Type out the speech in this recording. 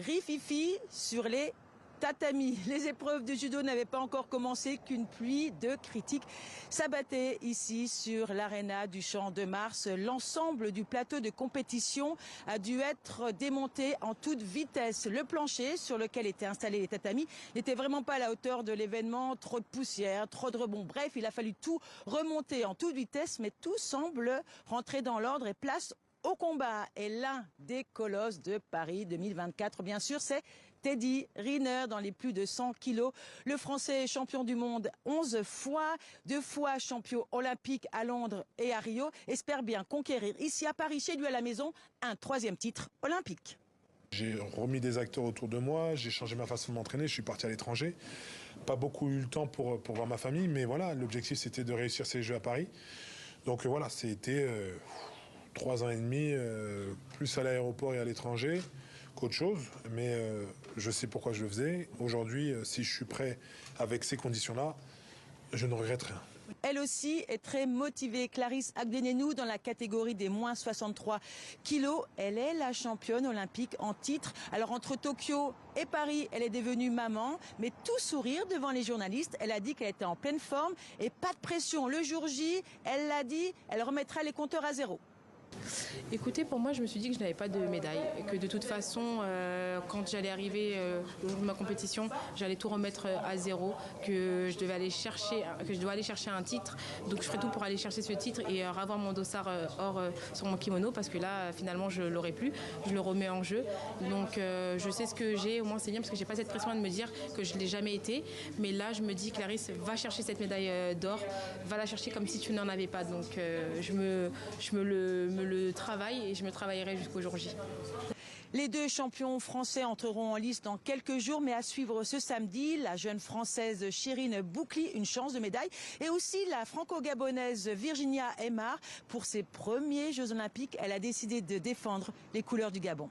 rififi sur les tatami. Les épreuves de judo n'avaient pas encore commencé qu'une pluie de critiques s'abattait ici sur l'aréna du Champ de Mars. L'ensemble du plateau de compétition a dû être démonté en toute vitesse. Le plancher sur lequel étaient installés les tatamis n'était vraiment pas à la hauteur de l'événement. Trop de poussière, trop de rebonds. Bref, il a fallu tout remonter en toute vitesse, mais tout semble rentrer dans l'ordre et place au combat. Et l'un des colosses de Paris 2024, bien sûr, c'est Teddy Riner dans les plus de 100 kilos. Le Français champion du monde 11 fois, 2 fois champion olympique à Londres et à Rio, espère bien conquérir ici à Paris, chez lui à la maison, un 3e titre olympique. J'ai remis des acteurs autour de moi, j'ai changé ma façon de m'entraîner, je suis parti à l'étranger. Pas beaucoup eu le temps pour voir ma famille, mais voilà, l'objectif c'était de réussir ces Jeux à Paris. Donc voilà, c'était 3 ans et demi, plus à l'aéroport et à l'étranger qu'autre chose, mais je sais pourquoi je le faisais. Aujourd'hui, si je suis prêt avec ces conditions-là, je ne regrette rien. Elle aussi est très motivée. Clarisse Agdenenou dans la catégorie des moins 63 kilos. Elle est la championne olympique en titre. Alors entre Tokyo et Paris, elle est devenue maman, mais tout sourire devant les journalistes. Elle a dit qu'elle était en pleine forme et pas de pression. Le jour J, elle l'a dit, elle remettra les compteurs à zéro. Écoutez, pour moi, je me suis dit que je n'avais pas de médaille et que de toute façon, quand j'allais arriver au jour de ma compétition, j'allais tout remettre à zéro, que je dois aller chercher un titre. Donc, je ferai tout pour aller chercher ce titre et avoir mon dossard or sur mon kimono parce que là, finalement, je l'aurai plus. Je le remets en jeu. Donc, je sais ce que j'ai. Au moins, c'est bien parce que j'ai pas cette pression de me dire que je l'ai jamais été. Mais là, je me dis, Clarisse, va chercher cette médaille d'or, va la chercher comme si tu n'en avais pas. Donc, je me le travaille et je me travaillerai jusqu'au jour J. Les 2 champions français entreront en lice dans quelques jours, mais à suivre ce samedi, la jeune française Chérine Boukli, une chance de médaille, et aussi la franco-gabonaise Virginia Aymar. Pour ses premiers Jeux olympiques, elle a décidé de défendre les couleurs du Gabon.